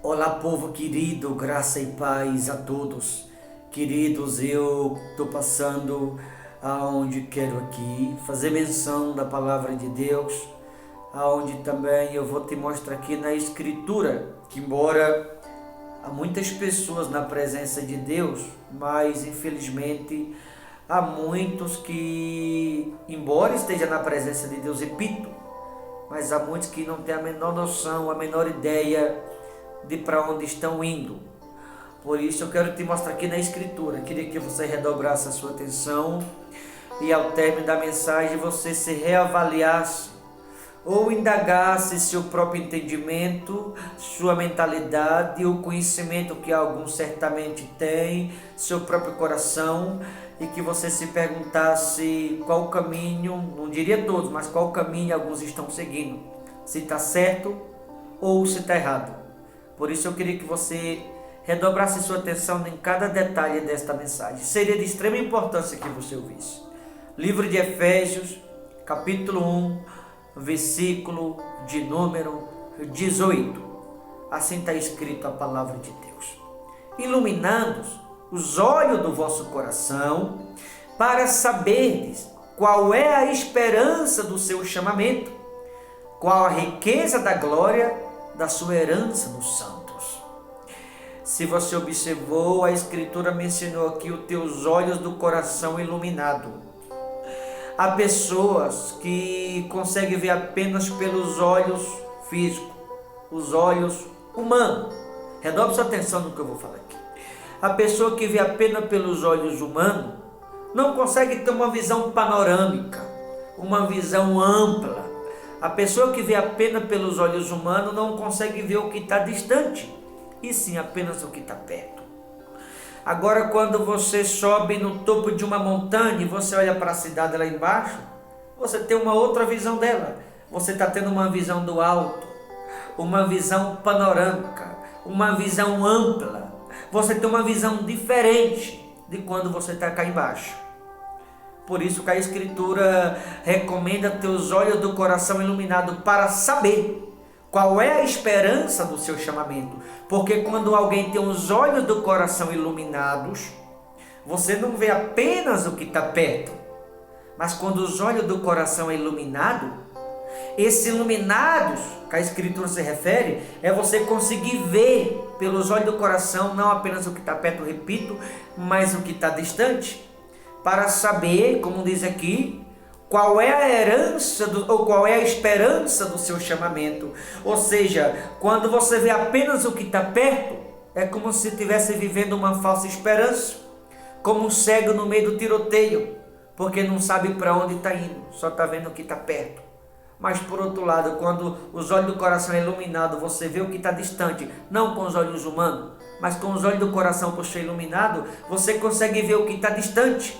Olá, povo querido, graça e paz a todos. Queridos, eu estou passando aonde quero aqui fazer menção da palavra de Deus, aonde também eu vou te mostrar aqui na Escritura, que embora há muitas pessoas na presença de Deus, mas infelizmente há muitos que, embora esteja na presença de Deus, repito, mas há muitos que não têm a menor noção, a menor ideia de para onde estão indo. Por isso eu quero te mostrar aqui na Escritura. Queria que você redobrasse a sua atenção e ao término da mensagem você se reavaliasse ou indagasse seu próprio entendimento, sua mentalidade, o conhecimento que alguns certamente têm, seu próprio coração, e que você se perguntasse qual caminho, não diria todos, mas qual caminho alguns estão seguindo, se está certo ou se está errado. Por isso eu queria que você redobrasse sua atenção em cada detalhe desta mensagem. Seria de extrema importância que você ouvisse. Livro de Efésios, capítulo 1, versículo de número 18. Assim está escrito a palavra de Deus. Iluminando os olhos do vosso coração, para saberdes qual é a esperança do seu chamamento, qual a riqueza da glória da sua herança nos santos. Se você observou, a Escritura mencionou aqui os teus olhos do coração iluminado. Há pessoas que conseguem ver apenas pelos olhos físicos, os olhos humanos. Redobre sua atenção no que eu vou falar aqui. A pessoa que vê apenas pelos olhos humanos não consegue ter uma visão panorâmica, uma visão ampla. A pessoa que vê apenas pelos olhos humanos não consegue ver o que está distante, e sim apenas o que está perto. Agora, quando você sobe no topo de uma montanha e você olha para a cidade lá embaixo, você tem uma outra visão dela. Você está tendo uma visão do alto, uma visão panorâmica, uma visão ampla. Você tem uma visão diferente de quando você está cá embaixo. Por isso que a Escritura recomenda ter os olhos do coração iluminados para saber qual é a esperança do seu chamamento. Porque quando alguém tem os olhos do coração iluminados, você não vê apenas o que está perto. Mas quando os olhos do coração é iluminado, esses iluminados que a Escritura se refere, é você conseguir ver pelos olhos do coração, não apenas o que está perto, repito, mas o que está distante, para saber, como diz aqui, qual é a herança ou qual é a esperança do seu chamamento. Ou seja, quando você vê apenas o que está perto, é como se estivesse vivendo uma falsa esperança, como um cego no meio do tiroteio, porque não sabe para onde está indo, só está vendo o que está perto. Mas por outro lado, quando os olhos do coração é iluminado, você vê o que está distante, não com os olhos humanos, mas com os olhos do coração por ser iluminado, você consegue ver o que está distante,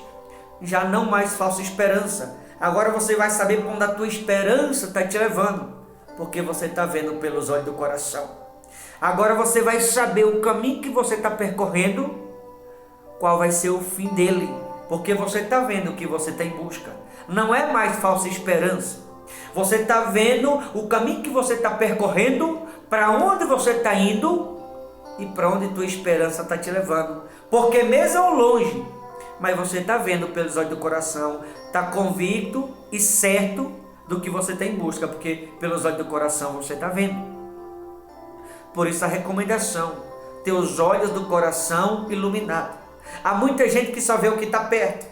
já não mais falsa esperança. Agora você vai saber para onde a tua esperança está te levando, porque você está vendo pelos olhos do coração. Agora você vai saber o caminho que você está percorrendo, qual vai ser o fim dele, porque você está vendo o que você está em busca. Não é mais falsa esperança. Você está vendo o caminho que você está percorrendo, para onde você está indo e para onde tua esperança está te levando. Porque mesmo ao longe, mas você está vendo pelos olhos do coração, está convicto e certo do que você está em busca, porque pelos olhos do coração você está vendo. Por isso a recomendação, ter os olhos do coração iluminados. Há muita gente que só vê o que está perto.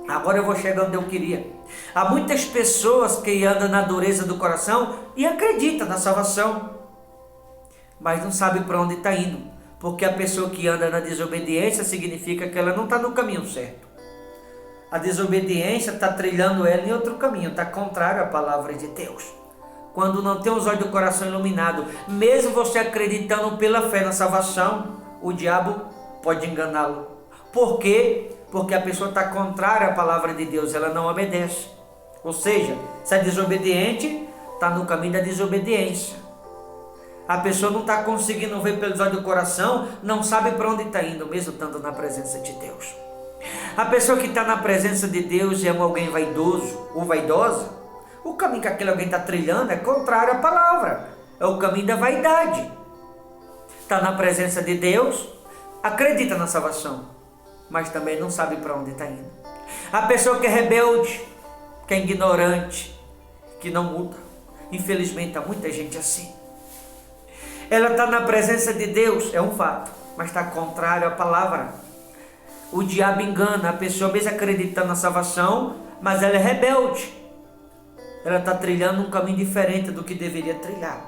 Agora eu vou chegar onde eu queria. Há muitas pessoas que andam na dureza do coração e acreditam na salvação, mas não sabem para onde está indo. Porque a pessoa que anda na desobediência significa que ela não está no caminho certo. A desobediência está trilhando ela em outro caminho, está contrário à palavra de Deus. Quando não tem os olhos do coração iluminados, mesmo você acreditando pela fé na salvação, o diabo pode enganá-lo. Por quê? Porque a pessoa está contrária à palavra de Deus, ela não obedece. Ou seja, se é desobediente, está no caminho da desobediência. A pessoa não está conseguindo ver pelos olhos do coração, não sabe para onde está indo, mesmo estando na presença de Deus. A pessoa que está na presença de Deus é alguém vaidoso ou vaidosa, o caminho que aquele alguém está trilhando é contrário à palavra, é o caminho da vaidade. está na presença de Deus, acredita na salvação, mas também não sabe para onde está indo. A pessoa que é rebelde, que é ignorante, que não muda. Infelizmente há muita gente assim. Ela está na presença de Deus, é um fato, mas está contrário à palavra. O diabo engana a pessoa mesmo acreditando na salvação, mas ela é rebelde. Ela está trilhando um caminho diferente do que deveria trilhar.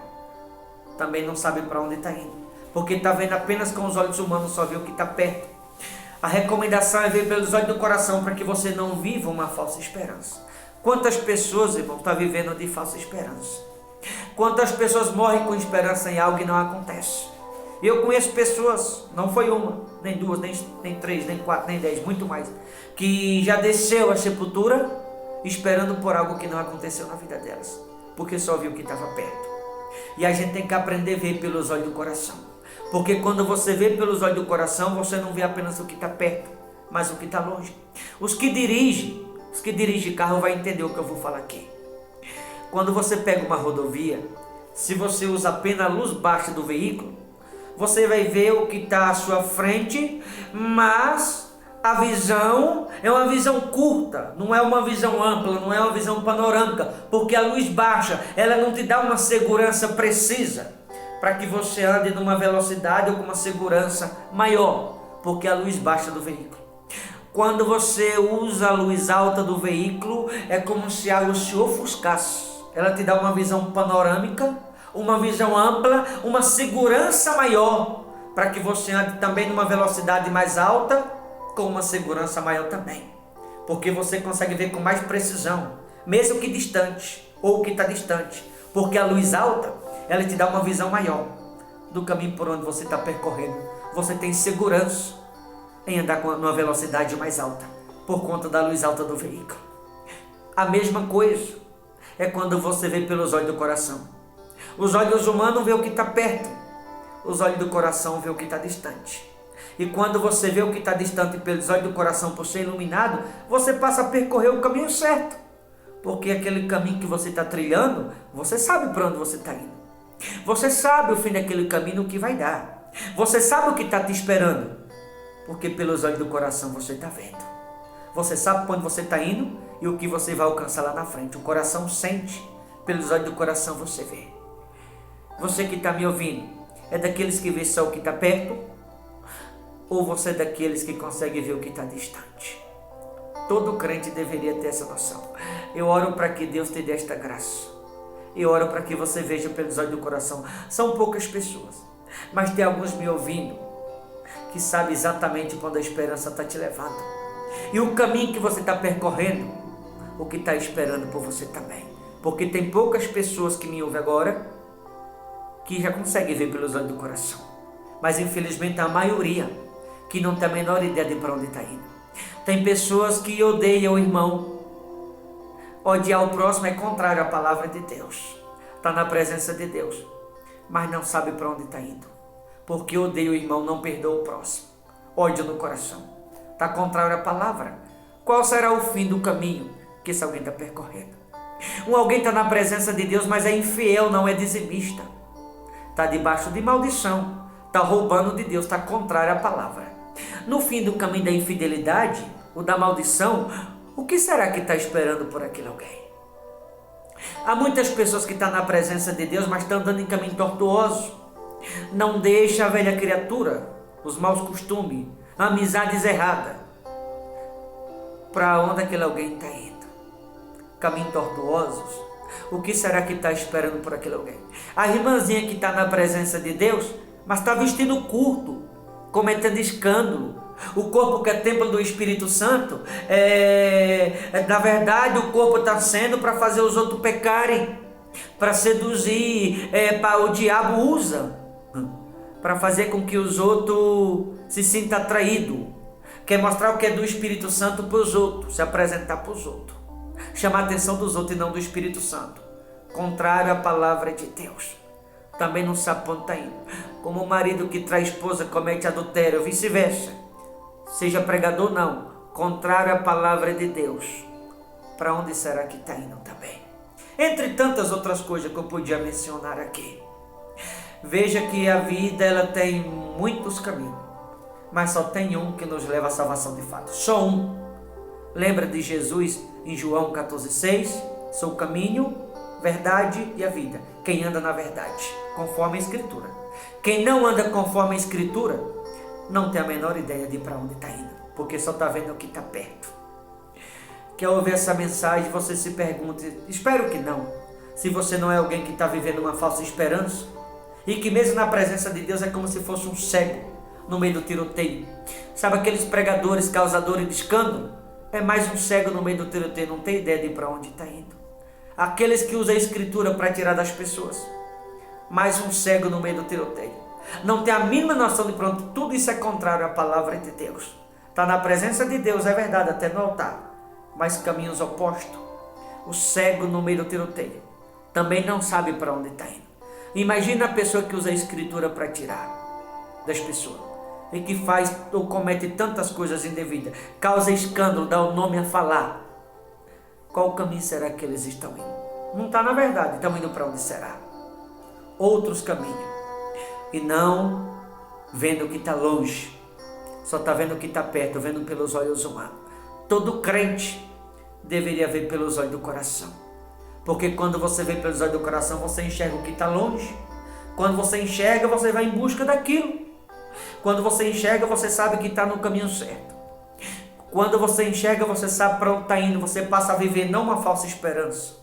Também não sabe para onde está indo, porque está vendo apenas com os olhos humanos, só vê o que está perto. A recomendação é ver pelos olhos do coração, para que você não viva uma falsa esperança. Quantas pessoas, irmão, estão vivendo de falsa esperança? Quantas pessoas morrem com esperança em algo e não acontece? Eu conheço pessoas, não foi uma, nem duas, nem três, nem quatro, nem 10, muito mais, que já desceu à sepultura esperando por algo que não aconteceu na vida delas, porque só viu o que estava perto. E a gente tem que aprender a ver pelos olhos do coração, porque quando você vê pelos olhos do coração, você não vê apenas o que está perto, mas o que está longe. Os que dirigem carro vão entender o que eu vou falar aqui. Quando você pega uma rodovia, se você usa apenas a luz baixa do veículo, você vai ver o que está à sua frente, mas a visão é uma visão curta, não é uma visão ampla, não é uma visão panorâmica, porque a luz baixa, ela não te dá uma segurança precisa, para que você ande numa velocidade ou com uma segurança maior, porque a luz baixa do veículo. Quando você usa a luz alta do veículo, é como se algo se ofuscasse. Ela te dá uma visão panorâmica, uma visão ampla, uma segurança maior, para que você ande também numa velocidade mais alta, com uma segurança maior também. Porque você consegue ver com mais precisão, mesmo que distante, ou que está distante. Porque a luz alta, ela te dá uma visão maior do caminho por onde você está percorrendo. Você tem segurança em andar com uma velocidade mais alta, por conta da luz alta do veículo. A mesma coisa é quando você vê pelos olhos do coração. Os olhos humanos vê o que está perto, os olhos do coração vê o que está distante. E quando você vê o que está distante pelos olhos do coração, por ser iluminado, você passa a percorrer o caminho certo, porque aquele caminho que você está trilhando, você sabe para onde você está indo. Você sabe o fim daquele caminho, o que vai dar. Você sabe o que está te esperando, porque pelos olhos do coração você está vendo. Você sabe para onde você está indo e o que você vai alcançar lá na frente. O coração sente, pelos olhos do coração você vê. Você que está me ouvindo, é daqueles que vê só o que está perto? Ou você é daqueles que consegue ver o que está distante? Todo crente deveria ter essa noção. Eu oro para que Deus te dê esta graça. Eu oro para que você veja pelos olhos do coração. São poucas pessoas, mas tem alguns me ouvindo que sabe exatamente quando a esperança está te levando. E o caminho que você está percorrendo, o que está esperando por você também. Porque tem poucas pessoas que me ouvem agora, que já conseguem ver pelos olhos do coração. Mas infelizmente a maioria, que não tem a menor ideia de para onde está indo. Tem pessoas que odeiam o irmão. Odiar o próximo é contrário à palavra de Deus. Está na presença de Deus, mas não sabe para onde está indo. Porque odeia o irmão, não perdoa o próximo. Ódio no coração. Está contrário à palavra. Qual será o fim do caminho que esse alguém está percorrendo? Alguém está na presença de Deus, mas é infiel, não é dizimista. Está debaixo de maldição. Está roubando de Deus, está contrário à palavra. No fim do caminho da infidelidade, o da maldição, o que será que está esperando por aquele alguém? Há muitas pessoas que estão na presença de Deus, mas estão andando em caminho tortuoso. Não deixa a velha criatura, os maus costumes, amizades erradas. Para onde aquele alguém está indo? Caminhos tortuosos. O que será que está esperando por aquele alguém? A irmãzinha que está na presença de Deus, mas está vestindo curto, cometendo escândalo. O corpo que é templo do Espírito Santo, na verdade o corpo está sendo para fazer os outros pecarem, para seduzir, o diabo usa, para fazer com que os outros se sintam atraídos. Quer mostrar o que é do Espírito Santo para os outros, se apresentar para os outros, chamar a atenção dos outros e não do Espírito Santo, contrário à palavra de Deus. Também não sabe para onde está indo. Como o marido que trai esposa comete adultério, vice-versa. Seja pregador ou não, contrário à palavra de Deus. Para onde será que está indo também? Entre tantas outras coisas que eu podia mencionar aqui. Veja que a vida ela tem muitos caminhos, mas só tem um que nos leva à salvação de fato. Só um. Lembra de Jesus em João 14,6? Sou o caminho, verdade e a vida. Quem anda na verdade, conforme a Escritura. Quem não anda conforme a Escritura, não tem a menor ideia de para onde está indo, porque só está vendo o que está perto. Quer ouvir essa mensagem, você se pergunte, espero que não, se você não é alguém que está vivendo uma falsa esperança, e que mesmo na presença de Deus é como se fosse um cego no meio do tiroteio. Sabe aqueles pregadores, causadores de escândalo? É mais um cego no meio do tiroteio, não tem ideia de para onde está indo. Aqueles que usam a Escritura para tirar das pessoas, mais um cego no meio do tiroteio. Não tem a mínima noção de pronto, tudo isso é contrário à palavra de Deus. Está na presença de Deus, é verdade, até no altar, mas caminhos opostos. O cego no meio do tiroteio também não sabe para onde está indo. Imagina a pessoa que usa a Escritura para tirar das pessoas e que faz ou comete tantas coisas indevidas, causa escândalo, dá o nome a falar. Qual caminho será que eles estão indo? Não está na verdade, estão indo para onde será? Outros caminhos. E não vendo o que está longe, só está vendo o que está perto, vendo pelos olhos humanos. Todo crente deveria ver pelos olhos do coração, porque quando você vê pelos olhos do coração, você enxerga o que está longe. Quando você enxerga, você vai em busca daquilo. Quando você enxerga, você sabe que está no caminho certo. Quando você enxerga, você sabe para onde está indo. Você passa a viver não uma falsa esperança,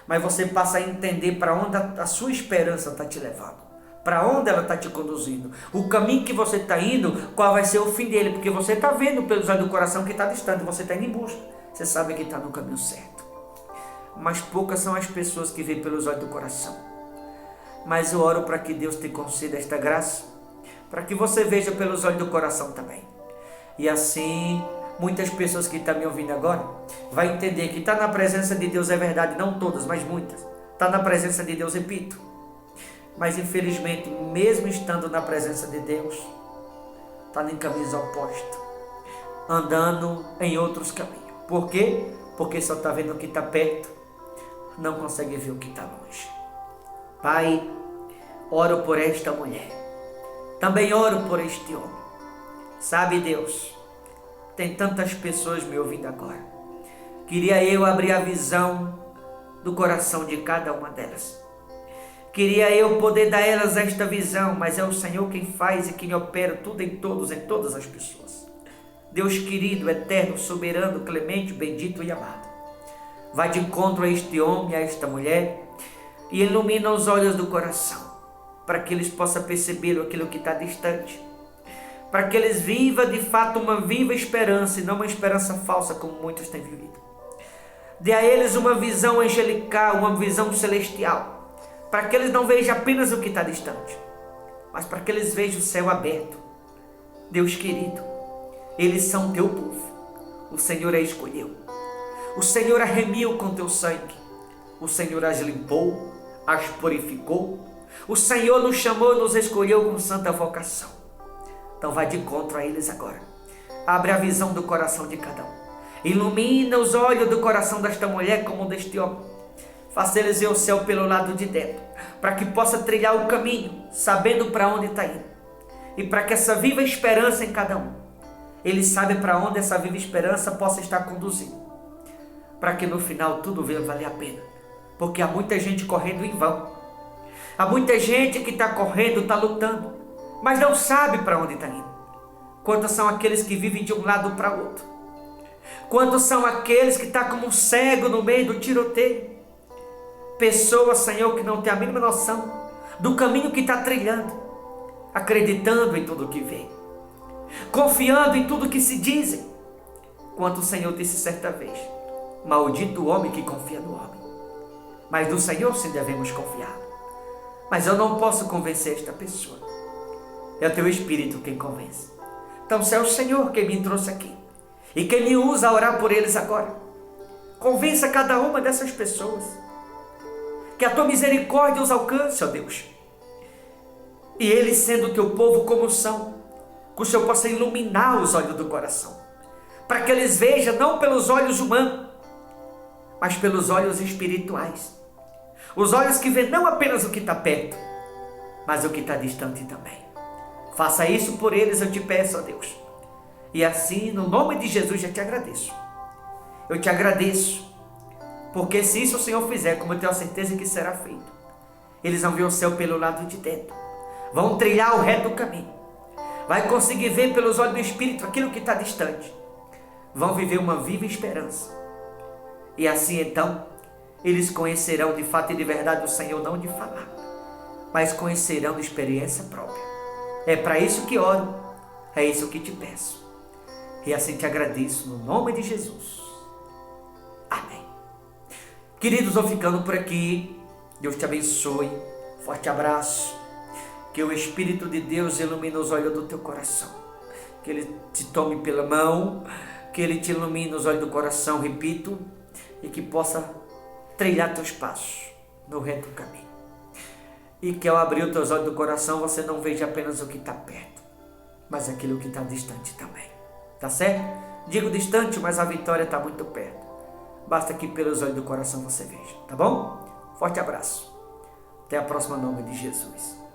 mas você passa a entender para onde a sua esperança está te levando, para onde ela está te conduzindo, o caminho que você está indo, qual vai ser o fim dele, porque você está vendo pelos olhos do coração que está distante, você está indo em busca, você sabe que está no caminho certo. Mas poucas são as pessoas que veem pelos olhos do coração. Mas eu oro para que Deus te conceda esta graça, para que você veja pelos olhos do coração também. E assim, muitas pessoas que estão me ouvindo agora, vai entender que está na presença de Deus é verdade, não todas, mas muitas. Está na presença de Deus, repito. Mas infelizmente, mesmo estando na presença de Deus, está em caminhos opostos, andando em outros caminhos. Por quê? Porque só está vendo o que está perto, não consegue ver o que está longe. Pai, oro por esta mulher, também oro por este homem. Sabe, Deus, tem tantas pessoas me ouvindo agora. Queria eu abrir a visão do coração de cada uma delas. Queria eu poder dar a elas esta visão, mas é o Senhor quem faz e quem opera tudo em todos, em todas as pessoas. Deus querido, eterno, soberano, clemente, bendito e amado, vai de encontro a este homem, a esta mulher, e ilumina os olhos do coração, para que eles possam perceber aquilo que está distante, para que eles vivam de fato uma viva esperança, e não uma esperança falsa como muitos têm vivido. Dê a eles uma visão angelical, uma visão celestial, para que eles não vejam apenas o que está distante, mas para que eles vejam o céu aberto. Deus querido, eles são teu povo, o Senhor as escolheu, o Senhor as remiu com teu sangue, o Senhor as limpou, as purificou, o Senhor nos chamou e nos escolheu com santa vocação. Então vai de encontro a eles agora, abre a visão do coração de cada um, ilumina os olhos do coração desta mulher como deste homem, faça eles ver o céu pelo lado de dentro, para que possa trilhar o caminho, sabendo para onde está indo, e para que essa viva esperança em cada um, ele sabe para onde essa viva esperança possa estar conduzindo, para que no final tudo venha valer a pena, porque há muita gente correndo em vão, há muita gente que está correndo, está lutando, mas não sabe para onde está indo. Quantos são aqueles que vivem de um lado para o outro? Quantos são aqueles que estão como um cego no meio do tiroteio? Pessoas, Senhor, que não têm a mínima noção do caminho que está trilhando, acreditando em tudo que vê, confiando em tudo que se dizem. Quanto o Senhor disse certa vez, maldito o homem que confia no homem, mas no Senhor sim devemos confiar. Mas eu não posso convencer esta pessoa, é o teu Espírito quem convence. Então se é o Senhor quem me trouxe aqui, e quem me usa a orar por eles agora, convença cada uma dessas pessoas, que a tua misericórdia os alcance, ó Deus, e eles sendo o teu povo como são, que o Senhor possa iluminar os olhos do coração, para que eles vejam não pelos olhos humanos, mas pelos olhos espirituais, os olhos que vêem não apenas o que está perto, mas o que está distante também. Faça isso por eles, eu te peço, ó Deus. E assim, no nome de Jesus, eu te agradeço. Eu te agradeço, porque se isso o Senhor fizer, como eu tenho a certeza que será feito, eles vão ver o céu pelo lado de dentro, vão trilhar o reto caminho, vai conseguir ver pelos olhos do Espírito aquilo que está distante, vão viver uma viva esperança. E assim então, eles conhecerão de fato e de verdade o Senhor, não de falar, mas conhecerão de experiência própria. É para isso que oro, é isso que te peço. E assim te agradeço no nome de Jesus. Amém. Queridos, vou ficando por aqui. Deus te abençoe. Forte abraço. Que o Espírito de Deus ilumine os olhos do teu coração. Que Ele te tome pela mão. Que Ele te ilumine os olhos do coração, repito. E que possa trilhar teus passos no reto caminho. E que ao abrir os teus olhos do coração, você não veja apenas o que está perto, mas aquilo que está distante também. Tá certo? Digo distante, mas a vitória está muito perto. Basta que pelos olhos do coração você veja, tá bom? Forte abraço. Até a próxima, em nome de Jesus.